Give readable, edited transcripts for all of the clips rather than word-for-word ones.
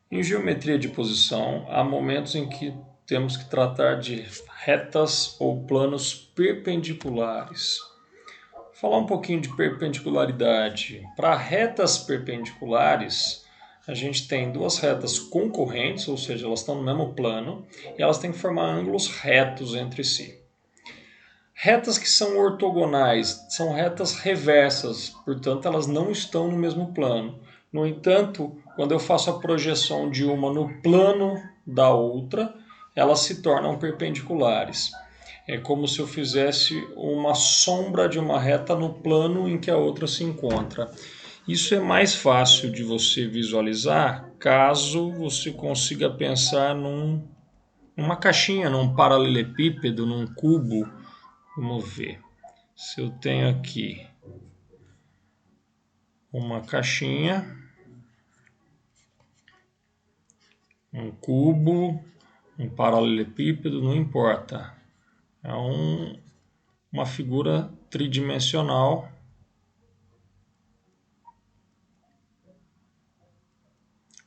Em geometria de posição, há momentos em que temos que tratar de retas ou planos perpendiculares. Vou falar um pouquinho de perpendicularidade. Para retas perpendiculares, a gente tem duas retas concorrentes, ou seja, elas estão no mesmo plano, e elas têm que formar ângulos retos entre si. Retas que são ortogonais são retas reversas, portanto, elas não estão no mesmo plano. No entanto, quando eu faço a projeção de uma no plano da outra, elas se tornam perpendiculares. É como se eu fizesse uma sombra de uma reta no plano em que a outra se encontra. Isso é mais fácil de você visualizar caso você consiga pensar numa caixinha, num paralelepípedo, num cubo. Vamos ver. Se eu tenho aqui uma caixinha, um cubo, um paralelepípedo, não importa. É uma figura tridimensional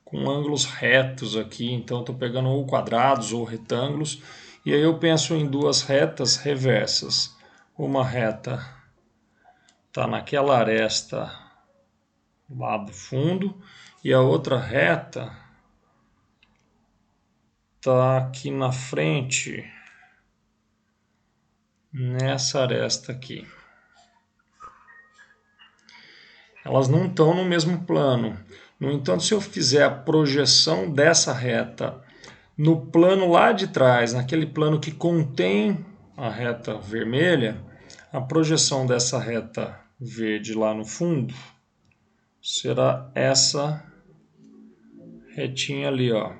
com ângulos retos aqui. Então, estou pegando ou quadrados ou retângulos. E aí eu penso em duas retas reversas. Uma reta está naquela aresta lá do fundo e a outra reta está aqui na frente, nessa aresta aqui. Elas não estão no mesmo plano. No entanto, se eu fizer a projeção dessa reta no plano lá de trás, naquele plano que contém a reta vermelha, a projeção dessa reta verde lá no fundo será essa retinha ali, ó.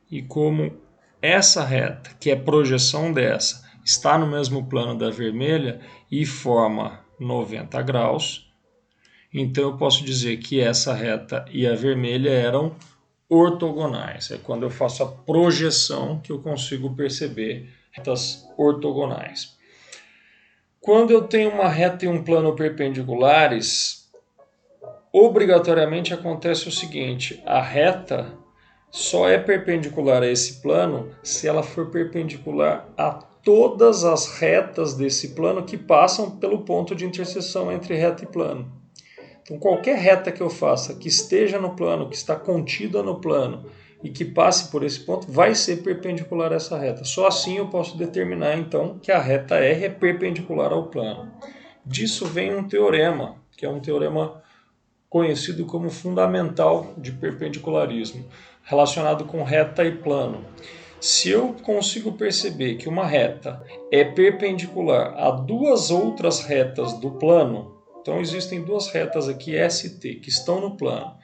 E como essa reta, que é projeção dessa, está no mesmo plano da vermelha e forma 90 graus, então eu posso dizer que essa reta e a vermelha eram ortogonais. É quando eu faço a projeção que eu consigo perceber retas ortogonais. Quando eu tenho uma reta e um plano perpendiculares, obrigatoriamente acontece o seguinte: a reta só é perpendicular a esse plano se ela for perpendicular a todas as retas desse plano que passam pelo ponto de interseção entre reta e plano. Então, qualquer reta que eu faça que esteja no plano, que está contida no plano e que passe por esse ponto, vai ser perpendicular a essa reta. Só assim eu posso determinar, então, que a reta R é perpendicular ao plano. Disso vem um teorema, que é um teorema conhecido como fundamental de perpendicularismo, relacionado com reta e plano. Se eu consigo perceber que uma reta é perpendicular a duas outras retas do plano, então existem duas retas aqui ST que estão no plano,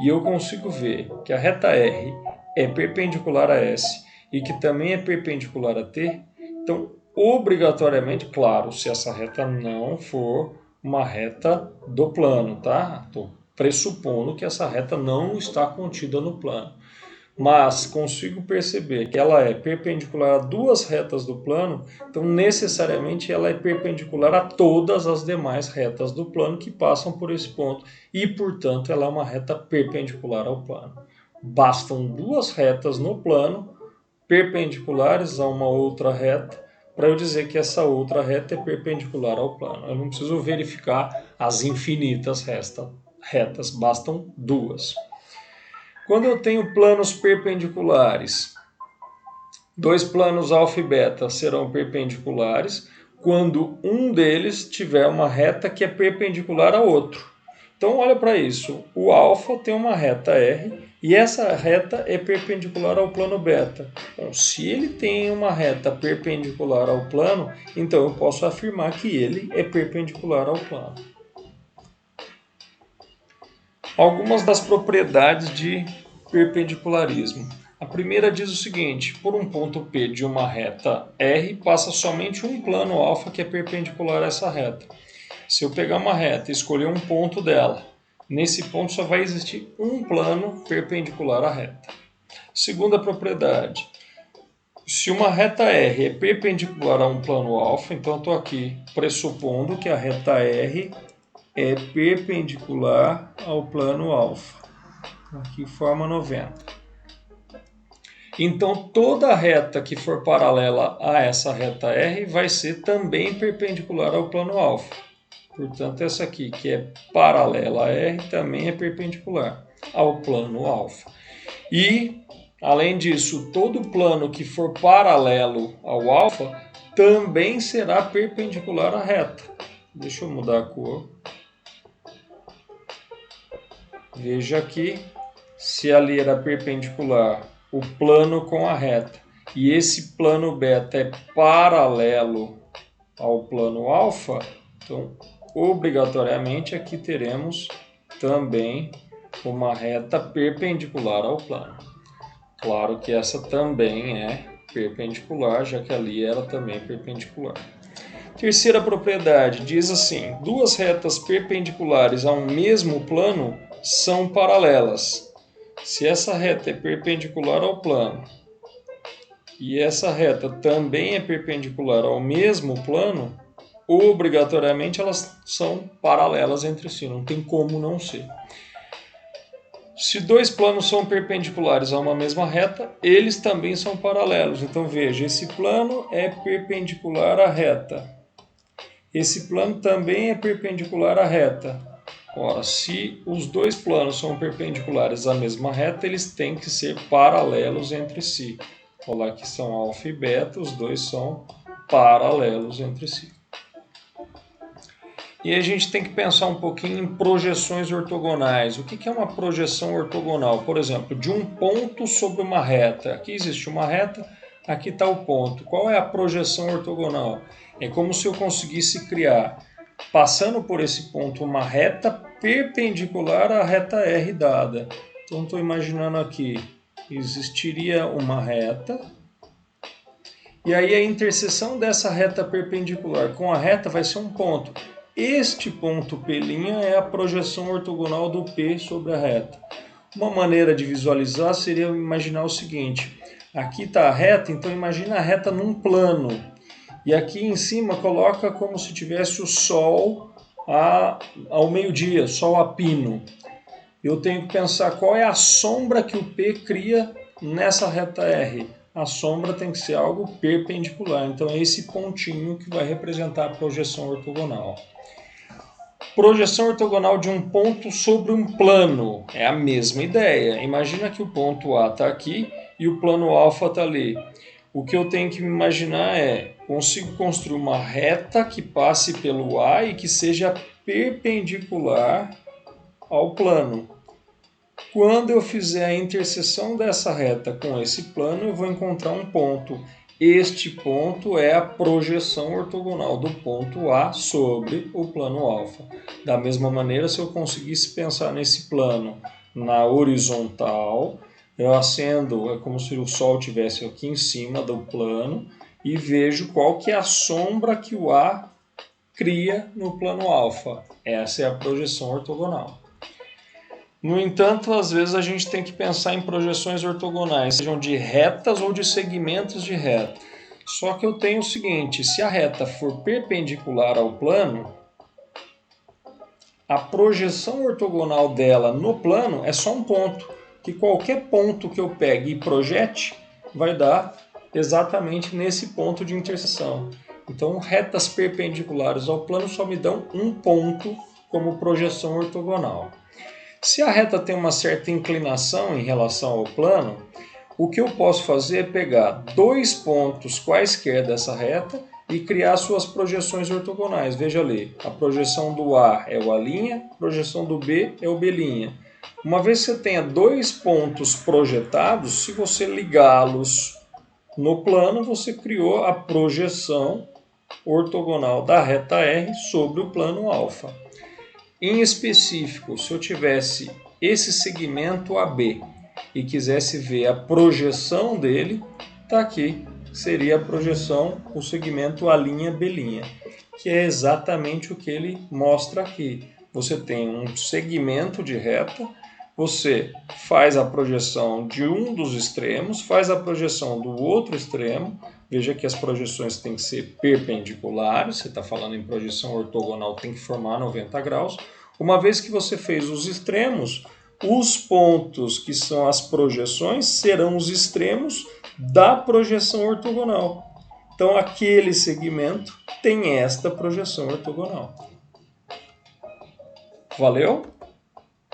e eu consigo ver que a reta R é perpendicular a S e que também é perpendicular a T, então obrigatoriamente, claro, se essa reta não for uma reta do plano, tá? Estou pressupondo que essa reta não está contida no plano. Mas consigo perceber que ela é perpendicular a duas retas do plano, então necessariamente ela é perpendicular a todas as demais retas do plano que passam por esse ponto e, portanto, ela é uma reta perpendicular ao plano. Bastam duas retas no plano perpendiculares a uma outra reta para eu dizer que essa outra reta é perpendicular ao plano. Eu não preciso verificar as infinitas retas, bastam duas. Quando eu tenho planos perpendiculares, dois planos alfa e beta serão perpendiculares quando um deles tiver uma reta que é perpendicular ao outro. Então olha para isso, o alfa tem uma reta R e essa reta é perpendicular ao plano beta. Bom, se ele tem uma reta perpendicular ao plano, então eu posso afirmar que ele é perpendicular ao plano. Algumas das propriedades de perpendicularismo. A primeira diz o seguinte: por um ponto P de uma reta R passa somente um plano alfa que é perpendicular a essa reta. Se eu pegar uma reta e escolher um ponto dela, nesse ponto só vai existir um plano perpendicular à reta. Segunda propriedade: se uma reta R é perpendicular a um plano alfa, então eu estou aqui pressupondo que a reta R é perpendicular ao plano alfa. aqui forma 90. Então, toda reta que for paralela a essa reta R vai ser também perpendicular ao plano alfa. Portanto, essa aqui, que é paralela a R, também é perpendicular ao plano alfa. E, além disso, todo plano que for paralelo ao alfa também será perpendicular à reta. Deixa eu mudar a cor. Veja aqui, se ali era perpendicular o plano com a reta e esse plano beta é paralelo ao plano alfa, então obrigatoriamente aqui teremos também uma reta perpendicular ao plano. Claro que essa também é perpendicular, já que ali era também perpendicular. Terceira propriedade diz assim: duas retas perpendiculares a um mesmo plano são paralelas. Se essa reta é perpendicular ao plano e essa reta também é perpendicular ao mesmo plano, obrigatoriamente elas são paralelas entre si, não tem como não ser. Se dois planos são perpendiculares a uma mesma reta, eles também são paralelos. Então veja, esse plano é perpendicular à reta. Esse plano também é perpendicular à reta. Ora, se os dois planos são perpendiculares à mesma reta, eles têm que ser paralelos entre si. Olha lá que são alfa e beta, os dois são paralelos entre si. E a gente tem que pensar um pouquinho em projeções ortogonais. O que é uma projeção ortogonal? Por exemplo, de um ponto sobre uma reta. Aqui existe uma reta, aqui está o ponto. Qual é a projeção ortogonal? É como se eu conseguisse criar, passando por esse ponto, uma reta perpendicular à reta R dada. Então, estou imaginando aqui, existiria uma reta, e aí a interseção dessa reta perpendicular com a reta vai ser um ponto. Este ponto P' é a projeção ortogonal do P sobre a reta. Uma maneira de visualizar seria imaginar o seguinte: aqui está a reta, então imagina a reta num plano. E aqui em cima coloca como se tivesse o Sol ao meio-dia, Sol a pino. Eu tenho que pensar qual é a sombra que o P cria nessa reta R. A sombra tem que ser algo perpendicular, então é esse pontinho que vai representar a projeção ortogonal. Projeção ortogonal de um ponto sobre um plano. É a mesma ideia. Imagina que o ponto A está aqui e o plano alfa está ali. O que eu tenho que me imaginar é, consigo construir uma reta que passe pelo A e que seja perpendicular ao plano. Quando eu fizer a interseção dessa reta com esse plano, eu vou encontrar um ponto. Este ponto é a projeção ortogonal do ponto A sobre o plano alfa. Da mesma maneira, se eu conseguisse pensar nesse plano na horizontal, eu acendo, é como se o Sol estivesse aqui em cima do plano e vejo qual que é a sombra que o A cria no plano alfa. Essa é a projeção ortogonal. No entanto, às vezes a gente tem que pensar em projeções ortogonais, sejam de retas ou de segmentos de reta. Só que eu tenho o seguinte: se a reta for perpendicular ao plano, a projeção ortogonal dela no plano é só um ponto, que qualquer ponto que eu pegue e projete vai dar exatamente nesse ponto de interseção. Então, retas perpendiculares ao plano só me dão um ponto como projeção ortogonal. Se a reta tem uma certa inclinação em relação ao plano, o que eu posso fazer é pegar dois pontos quaisquer dessa reta e criar suas projeções ortogonais. Veja ali, a projeção do A é o A', a projeção do B é o B'. Uma vez que você tenha dois pontos projetados, se você ligá-los no plano, você criou a projeção ortogonal da reta R sobre o plano alfa. Em específico, se eu tivesse esse segmento AB e quisesse ver a projeção dele, está aqui, seria a projeção, o segmento A'B', que é exatamente o que ele mostra aqui. Você tem um segmento de reta, você faz a projeção de um dos extremos, faz a projeção do outro extremo. Veja que as projeções têm que ser perpendiculares, você está falando em projeção ortogonal, tem que formar 90 graus. Uma vez que você fez os extremos, os pontos que são as projeções serão os extremos da projeção ortogonal. Então, aquele segmento tem esta projeção ortogonal. Valeu?